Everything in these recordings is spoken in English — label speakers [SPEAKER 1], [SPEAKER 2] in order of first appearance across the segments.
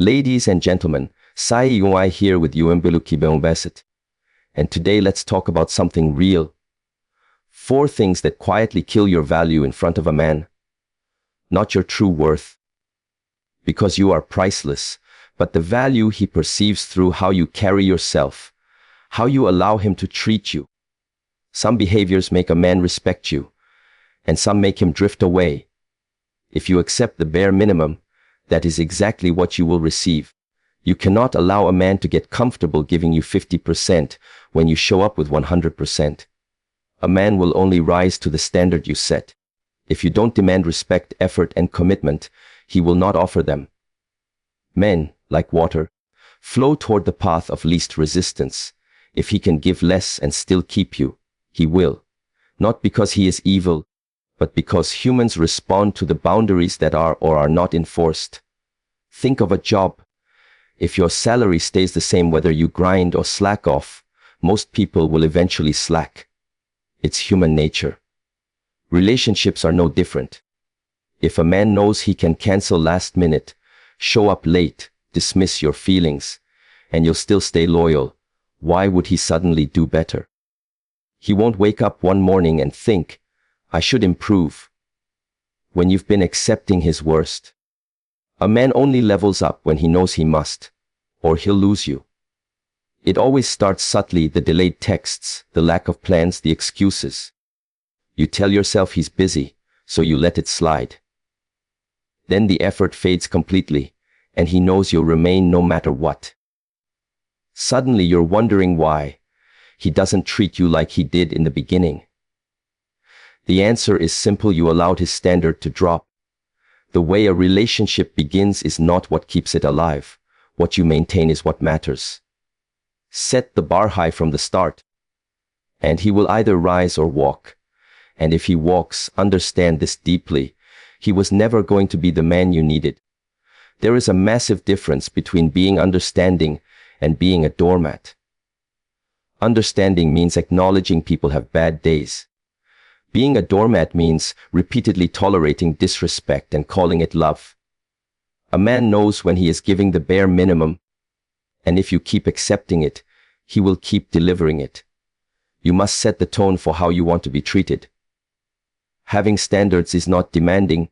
[SPEAKER 1] Ladies and gentlemen, SHI here with unshakeable. And today let's talk about something real. 4 things that quietly kill your value in front of a man. Not your true worth. Because you are priceless, but the value he perceives through how you carry yourself, how you allow him to treat you. Some behaviors make a man respect you, and some make him drift away. If you accept the bare minimum, that is exactly what you will receive. You cannot allow a man to get comfortable giving you 50% when you show up with 100%. A man will only rise to the standard you set. If you don't demand respect, effort, and commitment, he will not offer them. Men, like water, flow toward the path of least resistance. If he can give less and still keep you, he will. Not because he is evil, but because humans respond to the boundaries that are or are not enforced. Think of a job. If your salary stays the same whether you grind or slack off, most people will eventually slack. It's human nature. Relationships are no different. If a man knows he can cancel last minute, show up late, dismiss your feelings, and you'll still stay loyal, why would he suddenly do better? He won't wake up one morning and think, I should improve, when you've been accepting his worst. A man only levels up when he knows he must, or he'll lose you. It always starts subtly, the delayed texts, the lack of plans, the excuses. You tell yourself he's busy, so you let it slide. Then the effort fades completely, and he knows you'll remain no matter what. Suddenly you're wondering why he doesn't treat you like he did in the beginning. The answer is simple: you allowed his standard to drop. The way a relationship begins is not what keeps it alive. What you maintain is what matters. Set the bar high from the start, and he will either rise or walk. And if he walks, understand this deeply: he was never going to be the man you needed. There is a massive difference between being understanding and being a doormat. Understanding means acknowledging people have bad days. Being a doormat means repeatedly tolerating disrespect and calling it love. A man knows when he is giving the bare minimum, and if you keep accepting it, he will keep delivering it. You must set the tone for how you want to be treated. Having standards is not demanding.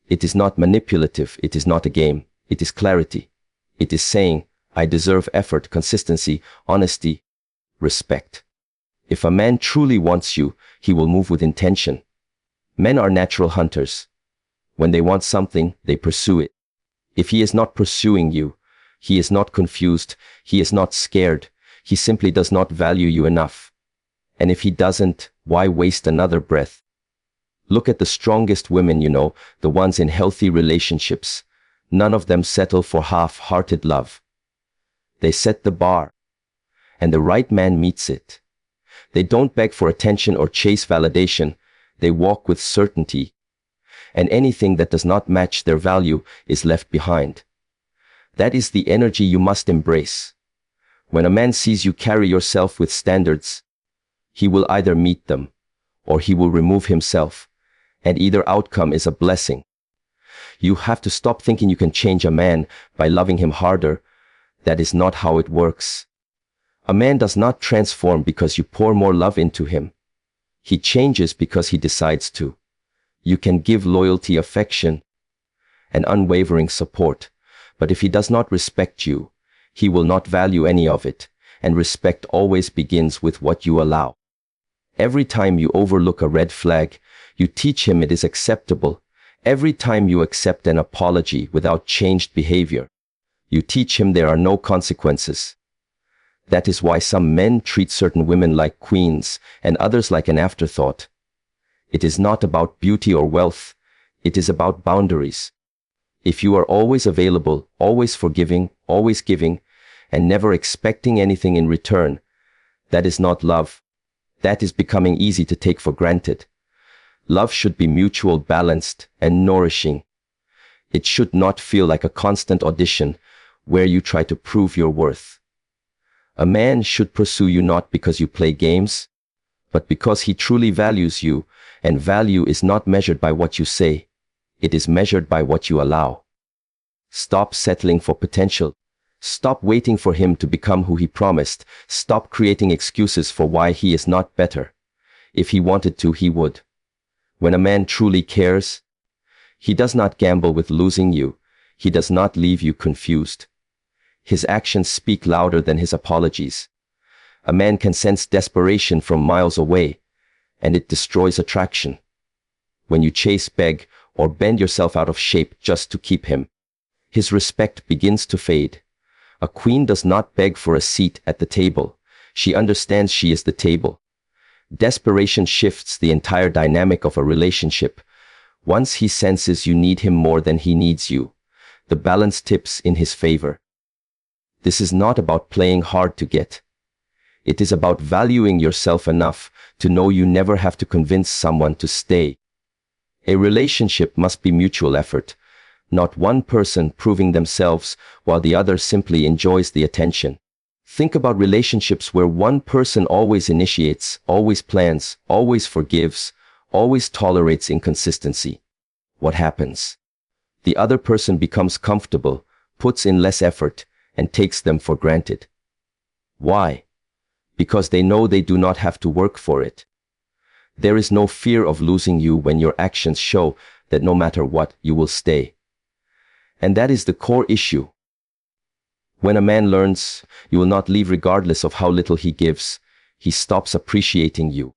[SPEAKER 1] It is not manipulative. It is not a game. It is clarity. It is saying, I deserve effort, consistency, honesty, respect. If a man truly wants you, he will move with intention. Men are natural hunters. When they want something, they pursue it. If he is not pursuing you, he is not confused, he is not scared, he simply does not value you enough. And if he doesn't, why waste another breath? Look at the strongest women you know, the ones in healthy relationships. None of them settle for half-hearted love. They set the bar, and the right man meets it. They don't beg for attention or chase validation. They walk with certainty. And anything that does not match their value is left behind. That is the energy you must embrace. When a man sees you carry yourself with standards, he will either meet them, or he will remove himself, and either outcome is a blessing. You have to stop thinking you can change a man by loving him harder. That is not how it works. A man does not transform because you pour more love into him. He changes because he decides to. You can give loyalty, affection, and unwavering support, but if he does not respect you, he will not value any of it, and respect always begins with what you allow. Every time you overlook a red flag, you teach him it is acceptable. Every time you accept an apology without changed behavior, you teach him there are no consequences. That is why some men treat certain women like queens and others like an afterthought. It is not about beauty or wealth. It is about boundaries. If you are always available, always forgiving, always giving, and never expecting anything in return, that is not love. That is becoming easy to take for granted. Love should be mutual, balanced, and nourishing. It should not feel like a constant audition where you try to prove your worth. A man should pursue you not because you play games, but because he truly values you, and value is not measured by what you say. It is measured by what you allow. Stop settling for potential. Stop waiting for him to become who he promised. Stop creating excuses for why he is not better. If he wanted to, he would. When a man truly cares, he does not gamble with losing you. He does not leave you confused. His actions speak louder than his apologies. A man can sense desperation from miles away, and it destroys attraction. When you chase, beg, or bend yourself out of shape just to keep him, his respect begins to fade. A queen does not beg for a seat at the table. She understands she is the table. Desperation shifts the entire dynamic of a relationship. Once he senses you need him more than he needs you, the balance tips in his favor. This is not about playing hard to get. It is about valuing yourself enough to know you never have to convince someone to stay. A relationship must be mutual effort, not one person proving themselves while the other simply enjoys the attention. Think about relationships where one person always initiates, always plans, always forgives, always tolerates inconsistency. What happens? The other person becomes comfortable, puts in less effort, and takes them for granted. Why? Because they know they do not have to work for it. There is no fear of losing you when your actions show that no matter what, you will stay. And that is the core issue. When a man learns you will not leave regardless of how little he gives, he stops appreciating you.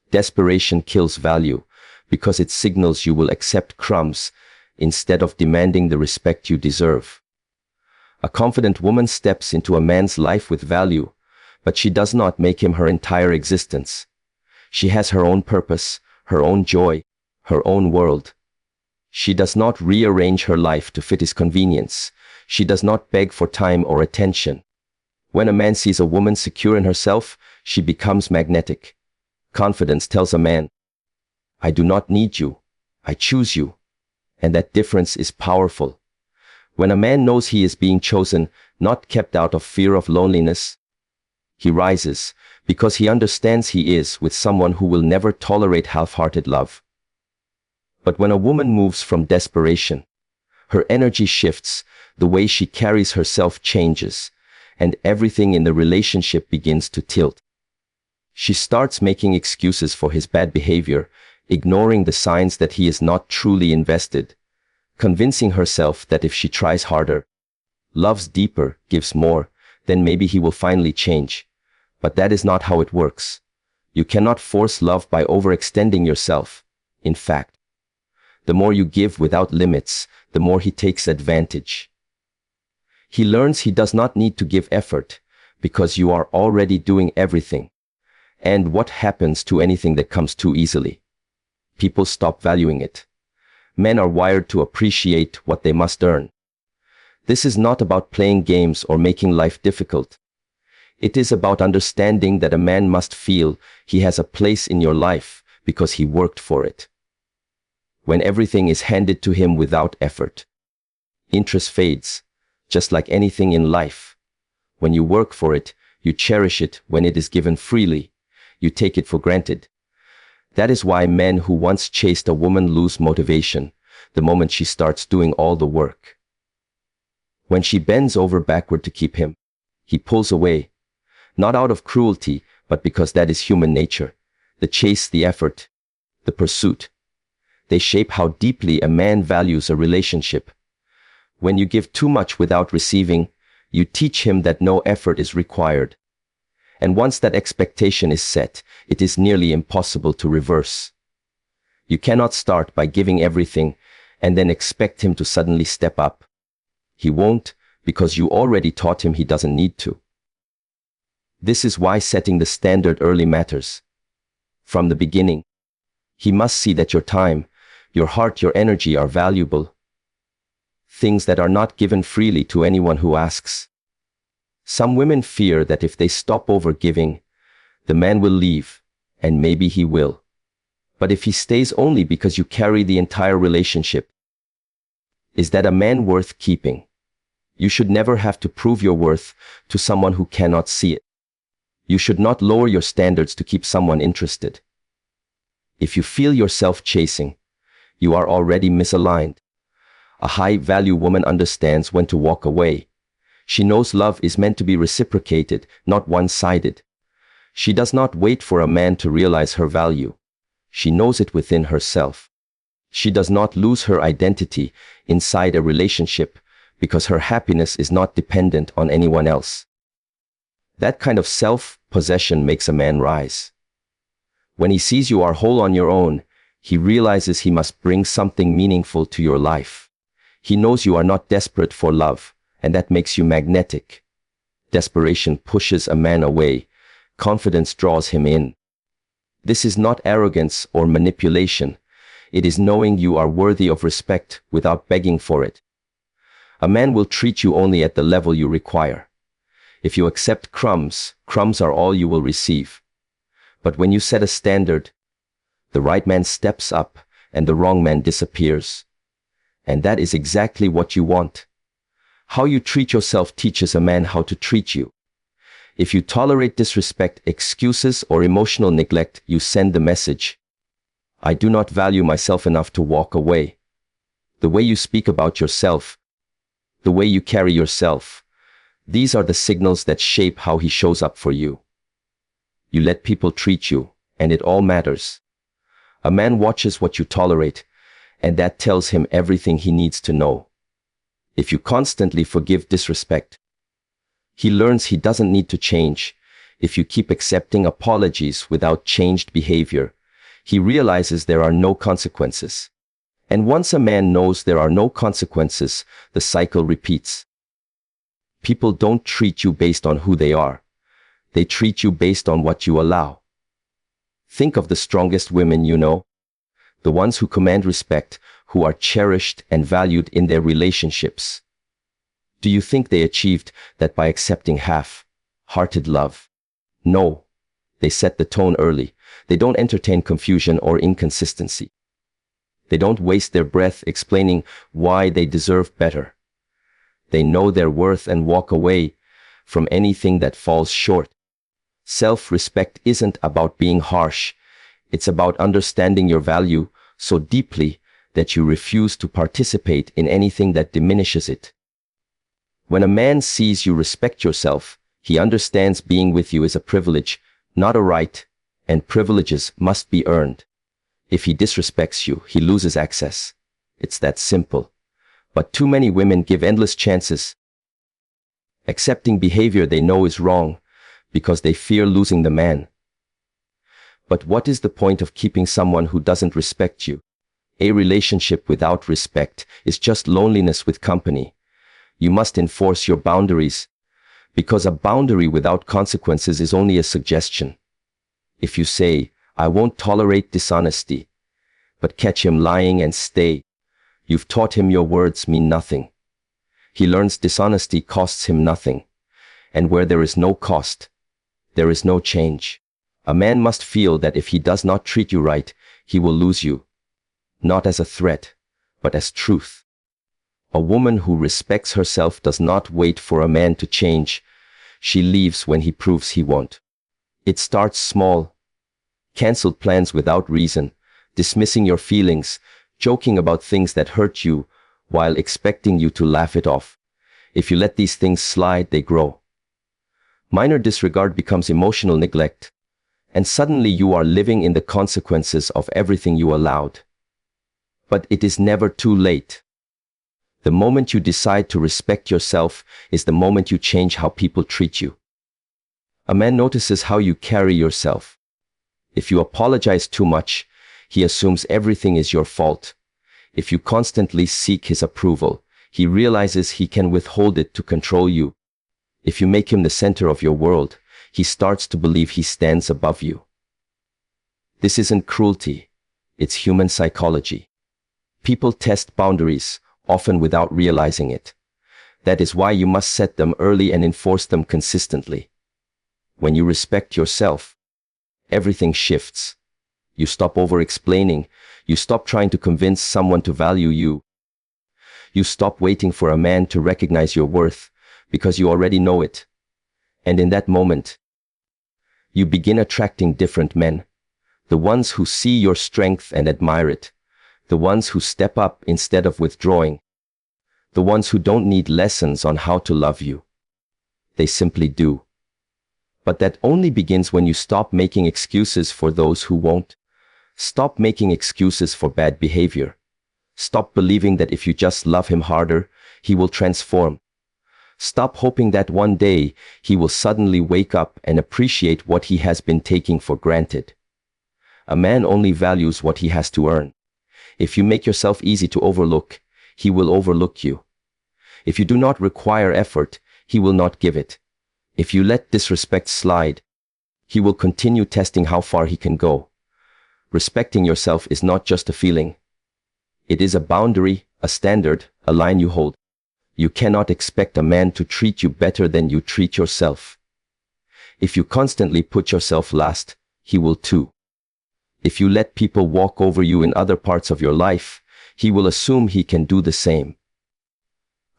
[SPEAKER 1] Desperation kills value because it signals you will accept crumbs instead of demanding the respect you deserve. A confident woman steps into a man's life with value, but she does not make him her entire existence. She has her own purpose, her own joy, her own world. She does not rearrange her life to fit his convenience. She does not beg for time or attention. When a man sees a woman secure in herself, she becomes magnetic. Confidence tells a man, I do not need you, I choose you. And that difference is powerful. When a man knows he is being chosen, not kept out of fear of loneliness, he rises because he understands he is with someone who will never tolerate half-hearted love. But when a woman moves from desperation, her energy shifts, the way she carries herself changes, and everything in the relationship begins to tilt. She starts making excuses for his bad behavior, ignoring the signs that he is not truly invested, convincing herself that if she tries harder, loves deeper, gives more, then maybe he will finally change. But that is not how it works. You cannot force love by overextending yourself. In fact, the more you give without limits, the more he takes advantage. He learns he does not need to give effort because you are already doing everything. And what happens to anything that comes too easily? People stop valuing it. Men are wired to appreciate what they must earn. This is not about playing games or making life difficult. It is about understanding that a man must feel he has a place in your life because he worked for it. When everything is handed to him without effort, interest fades, just like anything in life. When you work for it, you cherish it. When it is given freely, you take it for granted. That is why men who once chased a woman lose motivation the moment she starts doing all the work. When she bends over backward to keep him, he pulls away, not out of cruelty, but because that is human nature. The chase, the effort, the pursuit. They shape how deeply a man values a relationship. When you give too much without receiving, you teach him that no effort is required. And once that expectation is set, it is nearly impossible to reverse. You cannot start by giving everything and then expect him to suddenly step up. He won't, because you already taught him he doesn't need to. This is why setting the standard early matters. From the beginning, he must see that your time, your heart, your energy are valuable. Things that are not given freely to anyone who asks. Some women fear that if they stop overgiving, the man will leave, and maybe he will. But if he stays only because you carry the entire relationship, is that a man worth keeping? You should never have to prove your worth to someone who cannot see it. You should not lower your standards to keep someone interested. If you feel yourself chasing, you are already misaligned. A high-value woman understands when to walk away. She knows love is meant to be reciprocated, not one-sided. She does not wait for a man to realize her value. She knows it within herself. She does not lose her identity inside a relationship because her happiness is not dependent on anyone else. That kind of self-possession makes a man rise. When he sees you are whole on your own, he realizes he must bring something meaningful to your life. He knows you are not desperate for love, and that makes you magnetic. Desperation pushes a man away. Confidence draws him in. This is not arrogance or manipulation. It is knowing you are worthy of respect without begging for it. A man will treat you only at the level you require. If you accept crumbs, crumbs are all you will receive. But when you set a standard, the right man steps up and the wrong man disappears. And that is exactly what you want. How you treat yourself teaches a man how to treat you. If you tolerate disrespect, excuses, or emotional neglect, you send the message: I do not value myself enough to walk away. The way you speak about yourself, the way you carry yourself, these are the signals that shape how he shows up for you. You let people treat you, and it all matters. A man watches what you tolerate, and that tells him everything he needs to know. If you constantly forgive disrespect, he learns he doesn't need to change. If you keep accepting apologies without changed behavior, he realizes there are no consequences. And once a man knows there are no consequences, the cycle repeats. People don't treat you based on who they are. They treat you based on what you allow. Think of the strongest women you know. The ones who command respect, who are cherished and valued in their relationships. Do you think they achieved that by accepting half-hearted love? No. They set the tone early. They don't entertain confusion or inconsistency. They don't waste their breath explaining why they deserve better. They know their worth and walk away from anything that falls short. Self-respect isn't about being harsh. It's about understanding your value so deeply that you refuse to participate in anything that diminishes it. When a man sees you respect yourself, he understands being with you is a privilege, not a right, and privileges must be earned. If he disrespects you, he loses access. It's that simple. But too many women give endless chances, accepting behavior they know is wrong because they fear losing the man. But what is the point of keeping someone who doesn't respect you? A relationship without respect is just loneliness with company. You must enforce your boundaries, because a boundary without consequences is only a suggestion. If you say, I won't tolerate dishonesty, but catch him lying and stay, you've taught him your words mean nothing. He learns dishonesty costs him nothing, and where there is no cost, there is no change. A man must feel that if he does not treat you right, he will lose you, not as a threat, but as truth. A woman who respects herself does not wait for a man to change. She leaves when he proves he won't. It starts small. Cancelled plans without reason, dismissing your feelings, joking about things that hurt you while expecting you to laugh it off. If you let these things slide, they grow. Minor disregard becomes emotional neglect, and suddenly you are living in the consequences of everything you allowed. But it is never too late. The moment you decide to respect yourself is the moment you change how people treat you. A man notices how you carry yourself. If you apologize too much, he assumes everything is your fault. If you constantly seek his approval, he realizes he can withhold it to control you. If you make him the center of your world, he starts to believe he stands above you. This isn't cruelty, it's human psychology. People test boundaries, often without realizing it. That is why you must set them early and enforce them consistently. When you respect yourself, everything shifts. You stop over-explaining. You stop trying to convince someone to value you. You stop waiting for a man to recognize your worth because you already know it. And in that moment, you begin attracting different men. The ones who see your strength and admire it. The ones who step up instead of withdrawing. The ones who don't need lessons on how to love you. They simply do. But that only begins when you stop making excuses for those who won't. Stop making excuses for bad behavior. Stop believing that if you just love him harder, he will transform. Stop hoping that one day he will suddenly wake up and appreciate what he has been taking for granted. A man only values what he has to earn. If you make yourself easy to overlook, he will overlook you. If you do not require effort, he will not give it. If you let disrespect slide, he will continue testing how far he can go. Respecting yourself is not just a feeling. It is a boundary, a standard, a line you hold. You cannot expect a man to treat you better than you treat yourself. If you constantly put yourself last, he will too. If you let people walk over you in other parts of your life, he will assume he can do the same.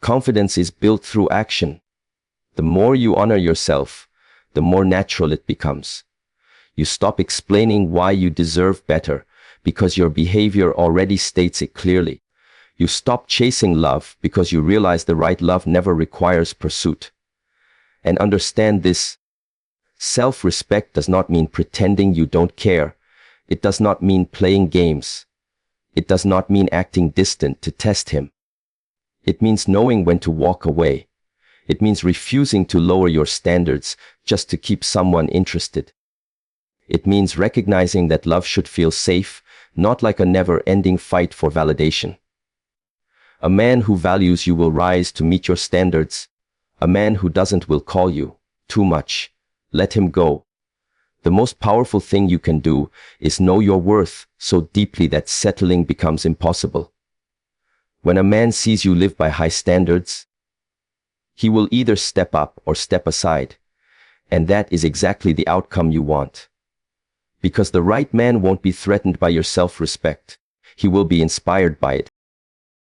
[SPEAKER 1] Confidence is built through action. The more you honor yourself, the more natural it becomes. You stop explaining why you deserve better, because your behavior already states it clearly. You stop chasing love because you realize the right love never requires pursuit. And understand this: self-respect does not mean pretending you don't care. It does not mean playing games. It does not mean acting distant to test him. It means knowing when to walk away. It means refusing to lower your standards just to keep someone interested. It means recognizing that love should feel safe, not like a never-ending fight for validation. A man who values you will rise to meet your standards. A man who doesn't will call you too much. Let him go. The most powerful thing you can do is know your worth so deeply that settling becomes impossible. When a man sees you live by high standards, he will either step up or step aside. And that is exactly the outcome you want. Because the right man won't be threatened by your self-respect. He will be inspired by it.